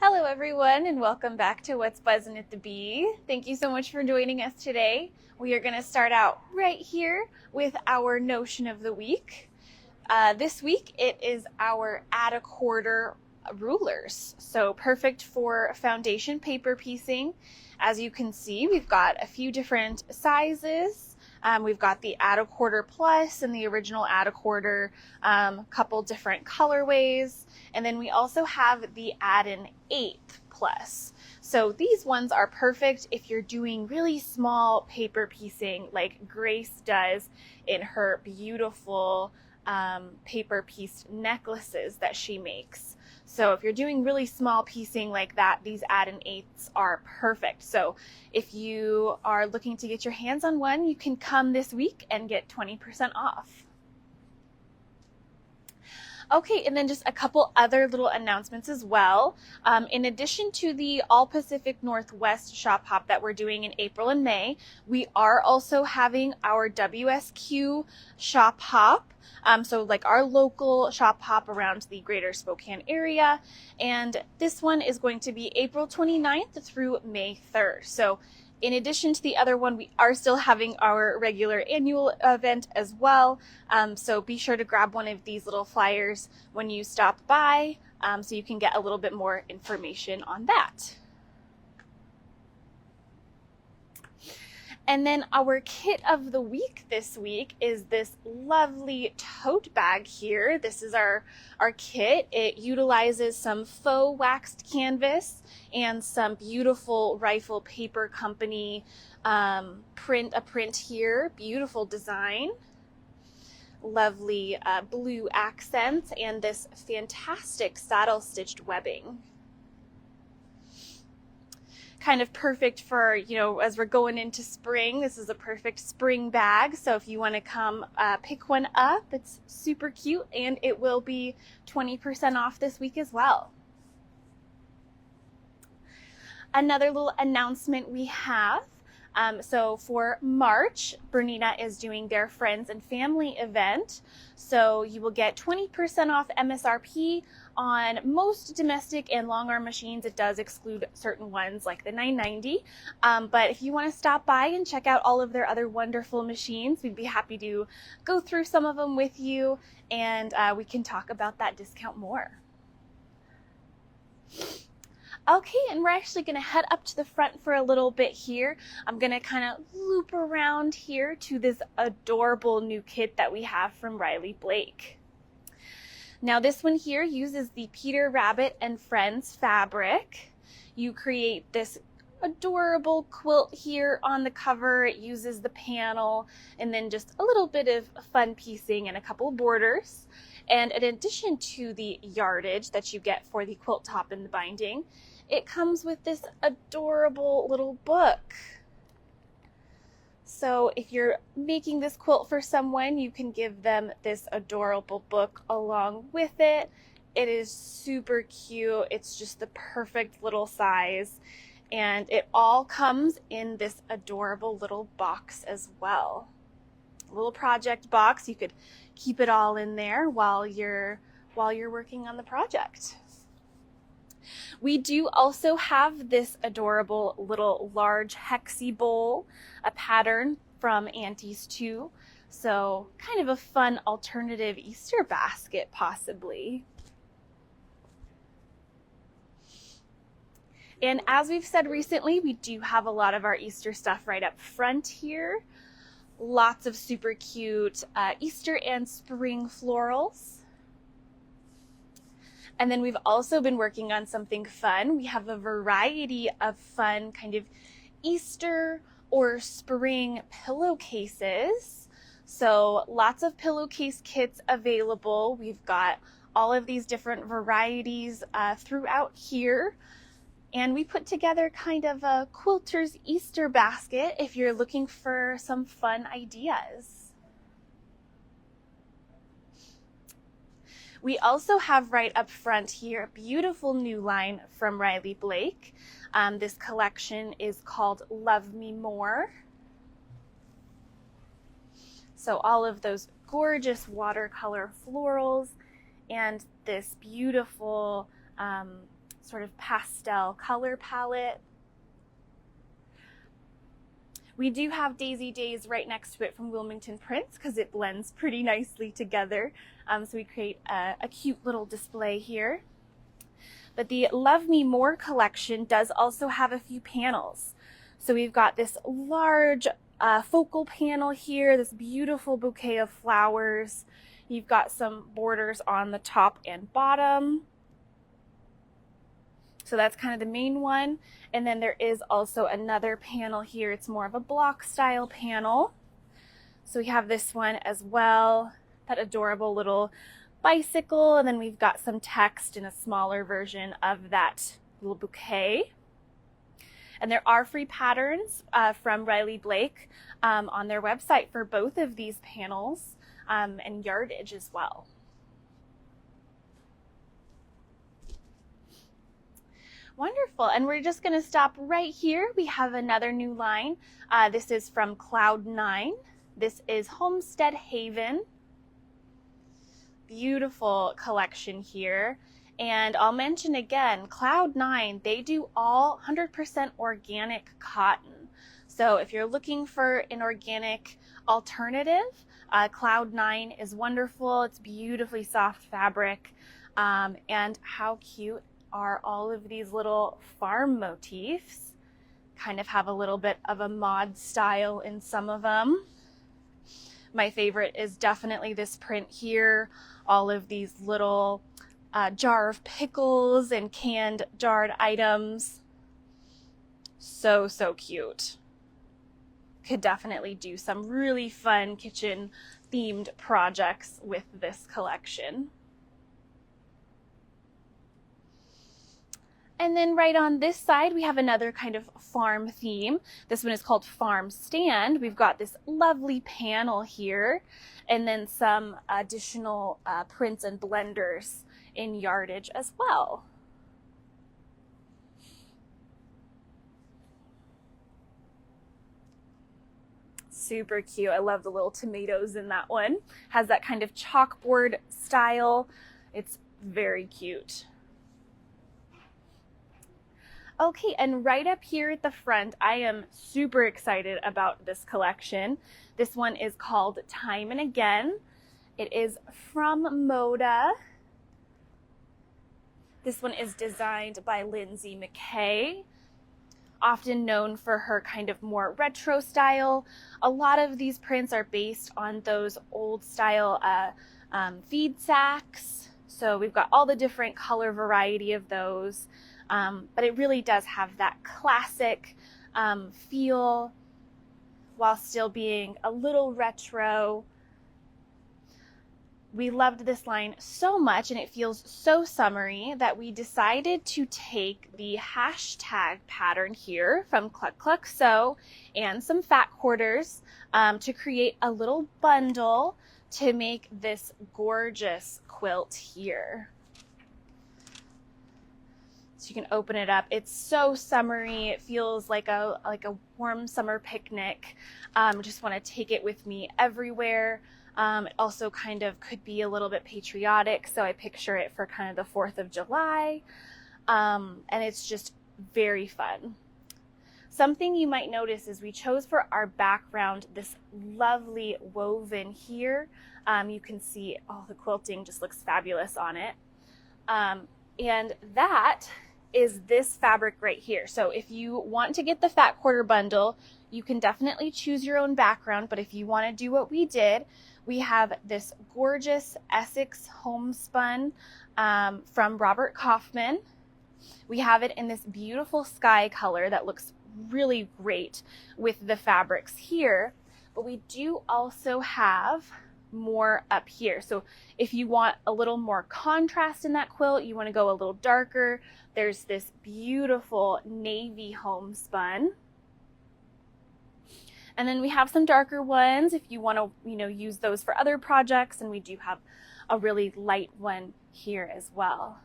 Hello everyone and welcome back to What's Buzzin' at the Bee. Thank you so much for joining us today. We are going to start out right here with our notion of the week. This week it is our add a quarter rulers. So perfect for foundation paper piecing. As you can see, we've got a few different sizes. We've got the add a quarter plus and the original add a quarter, couple different colorways. And then we also have the add an eighth plus. So these ones are perfect if you're doing really small paper piecing like Grace does in her beautiful paper pieced necklaces that she makes. So if you're doing really small piecing like that, these add an eighths are perfect. So if you are looking to get your hands on one, you can come this week and get 20% off. Okay, and then just a couple other little announcements as well. In addition to the All Pacific Northwest shop hop that we're doing in April and May, we are also having our WSQ shop hop. So like our local shop hop around the greater Spokane area. And this one is going to be April 29th through May 3rd. So in addition to the other one, we are still having our regular annual event as well. So be sure to grab one of these little flyers when you stop by so you can get a little bit more information on that. And then our kit of the week this week is this lovely tote bag here. This is our kit. It utilizes some faux waxed canvas and some beautiful Rifle Paper Company print here. Beautiful design. Lovely blue accents and this fantastic saddle stitched webbing. Kind of perfect for, as we're going into spring. This is a perfect spring bag. So if you want to come pick one up, it's super cute and it will be 20% off this week as well. Another little announcement we have. So for March, Bernina is doing their friends and family event. So you will get 20% off MSRP on most domestic and long arm machines. It does exclude certain ones like the 990. But if you want to stop by and check out all of their other wonderful machines, we'd be happy to go through some of them with you and we can talk about that discount more. Okay, and we're actually going to head up to the front for a little bit here. I'm going to kind of loop around here to this adorable new kit that we have from Riley Blake. Now this one here uses the Peter Rabbit and Friends fabric. You create this adorable quilt here on the cover. It uses the panel and then just a little bit of fun piecing and a couple of borders. And in addition to the yardage that you get for the quilt top and the binding, it comes with this adorable little book. So if you're making this quilt for someone, you can give them this adorable book along with it. It is super cute. It's just the perfect little size. And it all comes in this adorable little box as well. A little project box. You could keep it all in there while you're working on the project. We do also have this adorable little large hexie bowl, a pattern from Auntie's too. So kind of a fun alternative Easter basket possibly. And as we've said recently, we do have a lot of our Easter stuff right up front here. Lots of super cute Easter and spring florals. And then we've also been working on something fun. We have a variety of fun kind of Easter or spring pillowcases. So lots of pillowcase kits available. We've got all of these different varieties throughout here. And we put together kind of a quilter's Easter basket if you're looking for some fun ideas. We also have right up front here a beautiful new line from Riley Blake. This collection is called Love Me More. So all of those gorgeous watercolor florals and this beautiful sort of pastel color palette. We do have Daisy Days right next to it from Wilmington Prints because it blends pretty nicely together. So we create a cute little display here. But the Love Me More collection does also have a few panels. So we've got this large focal panel here, this beautiful bouquet of flowers. You've got some borders on the top and bottom. So that's kind of the main one. And then there is also another panel here. It's more of a block style panel. So we have this one as well, that adorable little bicycle. And then we've got some text in a smaller version of that little bouquet. And there are free patterns from Riley Blake on their website for both of these panels and yardage as well. Wonderful, and we're just gonna stop right here. We have another new line. This is from Cloud 9. This is Homestead Haven. Beautiful collection here. And I'll mention again, Cloud 9, they do all 100% organic cotton. So if you're looking for an organic alternative, Cloud 9 is wonderful. It's beautifully soft fabric. And how cute are all of these little farm motifs. Kind of have a little bit of a mod style in some of them. My favorite is definitely this print here. All of these little jar of pickles and canned jarred items. So cute. Could definitely do some really fun kitchen themed projects with this collection. And then right on this side, we have another kind of farm theme. This one is called Farm Stand. We've got this lovely panel here, and then some additional prints and blenders in yardage as well. Super cute. I love the little tomatoes in that one. Has that kind of chalkboard style. It's very cute. Okay, and right up here at the front, I am super excited about this collection. This one is called Time and Again. It is from Moda. This one is designed by Lindsay McKay, often known for her kind of more retro style. A lot of these prints are based on those old style feed sacks. So we've got all the different color variety of those. But it really does have that classic feel while still being a little retro. We loved this line so much and it feels so summery that we decided to take the hashtag pattern here from Cluck Cluck Sew and some fat quarters to create a little bundle to make this gorgeous quilt here. So you can open it up. It's so summery. It feels like a warm summer picnic. Just want to take it with me everywhere. It also kind of could be a little bit patriotic, so I picture it for kind of the 4th of July. And it's just very fun. Something you might notice is we chose for our background this lovely woven here. You can see, the quilting just looks fabulous on it. And that is this fabric right here. So if you want to get the fat quarter bundle, you can definitely choose your own background, but if you want to do what we did, we have this gorgeous Essex homespun from Robert Kaufman. We have it in this beautiful sky color that looks really great with the fabrics here, but we do also have more up here. So if you want a little more contrast in that quilt, you want to go a little darker, there's this beautiful navy homespun. And then we have some darker ones if you want to, use those for other projects, and we do have a really light one here as well.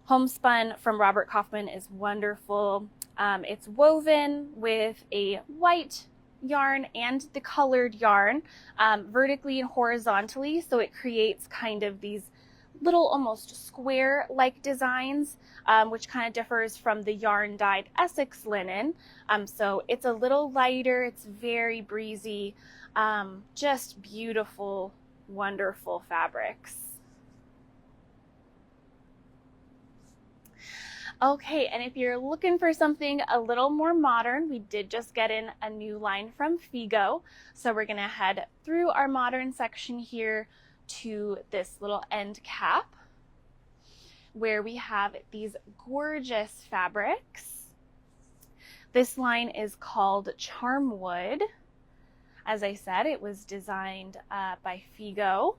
Homespun from Robert Kaufman is wonderful. It's woven with a white yarn and the colored yarn vertically and horizontally, so it creates kind of these little almost square-like designs, which kind of differs from the yarn-dyed Essex linen. So it's a little lighter, it's very breezy, just beautiful, wonderful fabrics. Okay, and if you're looking for something a little more modern, we did just get in a new line from Figo. So we're gonna head through our modern section here to this little end cap where we have these gorgeous fabrics. This line is called Charmwood. As I said, it was designed by Figo.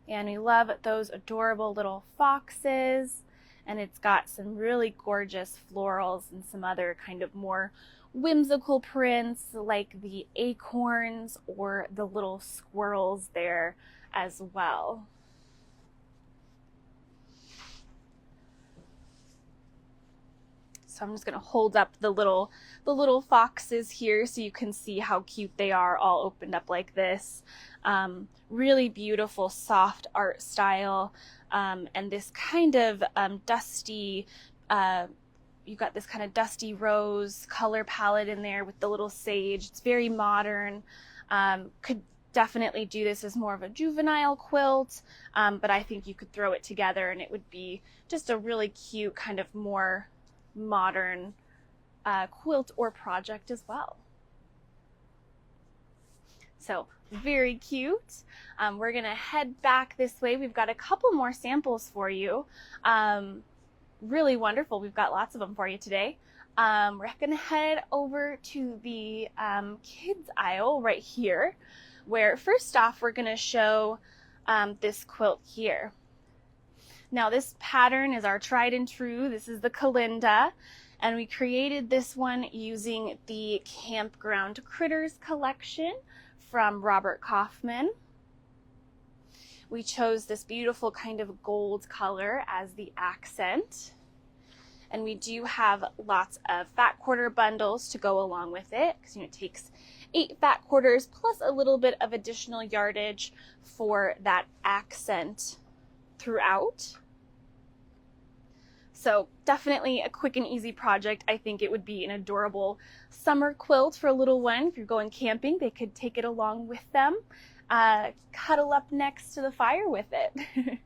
And we love those adorable little foxes. And it's got some really gorgeous florals and some other kind of more whimsical prints like the acorns or the little squirrels there as well. So I'm just going to hold up the little foxes here so you can see how cute they are, all opened up like this. Really beautiful soft art style, and this kind of dusty, you've got this kind of dusty rose color palette in there with the little sage. It's very modern. Could definitely do this as more of a juvenile quilt, but I think you could throw it together and it would be just a really cute kind of more modern quilt or project as well. So very cute. We're gonna head back this way. We've got a couple more samples for you. Really wonderful. We've got lots of them for you today. We're gonna head over to the kids aisle right here, where first off we're gonna show this quilt here. Now this pattern is our tried and true. This is the Kalinda, and we created this one using the Campground Critters collection from Robert Kaufman. We chose this beautiful kind of gold color as the accent. And we do have lots of fat quarter bundles to go along with it, because it takes 8 fat quarters plus a little bit of additional yardage for that accent throughout. So definitely a quick and easy project. I think it would be an adorable summer quilt for a little one. If you're going camping, they could take it along with them, cuddle up next to the fire with it.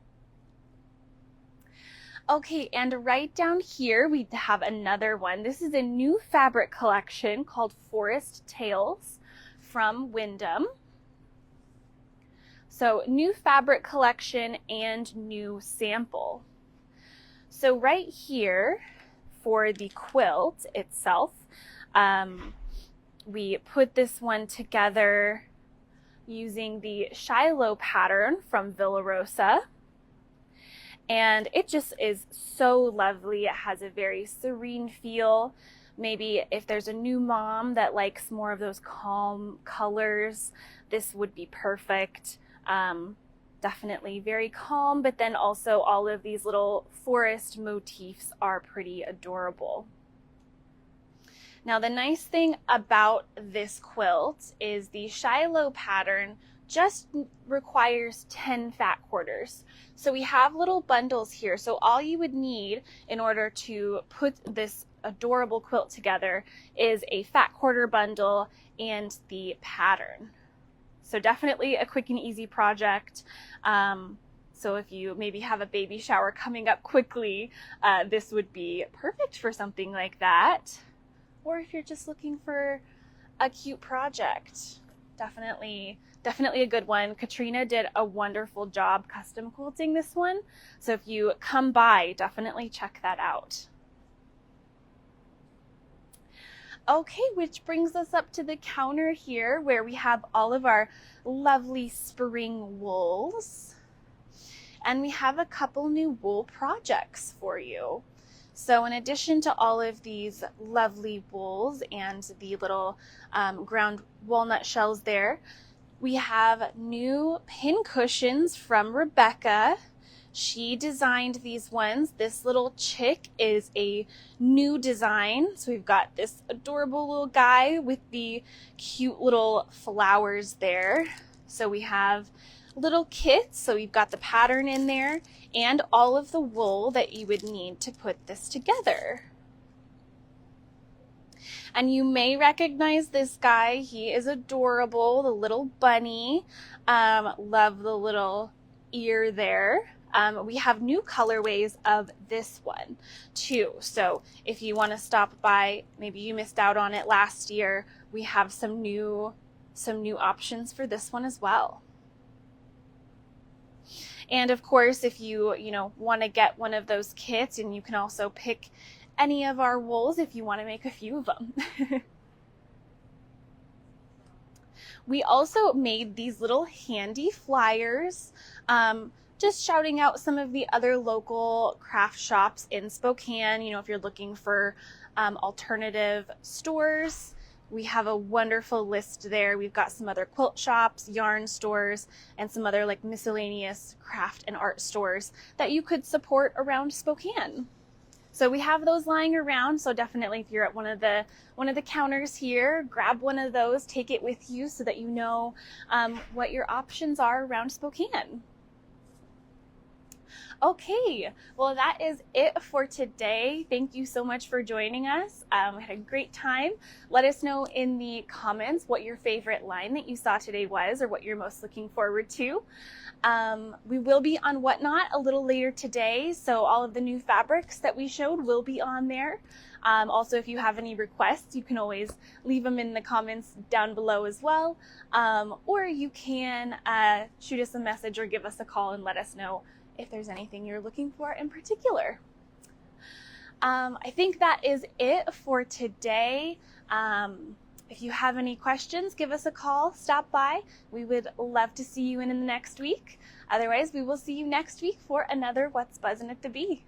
Okay, and right down here we have another one. This is a new fabric collection called Forest Tales from Wyndham. So new fabric collection and new sample. So right here for the quilt itself, we put this one together using the Shiloh pattern from Villa Rosa. And it just is so lovely. It has a very serene feel. Maybe if there's a new mom that likes more of those calm colors, this would be perfect. Definitely very calm, but then also all of these little forest motifs are pretty adorable. Now the nice thing about this quilt is the Shiloh pattern just requires 10 fat quarters. So we have little bundles here. So all you would need in order to put this adorable quilt together is a fat quarter bundle and the pattern. So definitely a quick and easy project. So if you maybe have a baby shower coming up quickly, this would be perfect for something like that. Or if you're just looking for a cute project, definitely a good one. Katrina did a wonderful job custom quilting this one. So if you come by, definitely check that out. Okay, which brings us up to the counter here where we have all of our lovely spring wools. And we have a couple new wool projects for you. So in addition to all of these lovely wools and the little ground walnut shells there, we have new pin cushions from Rebecca. She designed these ones. This little chick is a new design. So we've got this adorable little guy with the cute little flowers there. So we have little kits. So you've got the pattern in there and all of the wool that you would need to put this together. And you may recognize this guy. He is adorable, the little bunny. Love the little ear there. We have new colorways of this one too. So if you want to stop by, maybe you missed out on it last year, we have some new options for this one as well. And of course, if you want to get one of those kits, and you can also pick any of our wools if you want to make a few of them. We also made these little handy flyers, just shouting out some of the other local craft shops in Spokane. If you're looking for alternative stores, we have a wonderful list there. We've got some other quilt shops, yarn stores, and some other like miscellaneous craft and art stores that you could support around Spokane. So we have those lying around. So definitely, if you're at one of the counters here, grab one of those, take it with you so that you know what your options are around Spokane. Okay, well, that is it for today. Thank you so much for joining us. I had a great time. Let us know in the comments what your favorite line that you saw today was, or what you're most looking forward to. We will be on Whatnot a little later today, so all of the new fabrics that we showed will be on there. Also, if you have any requests, you can always leave them in the comments down below as well, or you can shoot us a message or give us a call and let us know if there's anything you're looking for in particular. I think that is it for today. If you have any questions, give us a call, stop by. We would love to see you in the next week. Otherwise, we will see you next week for another What's Buzzin' at the Bee.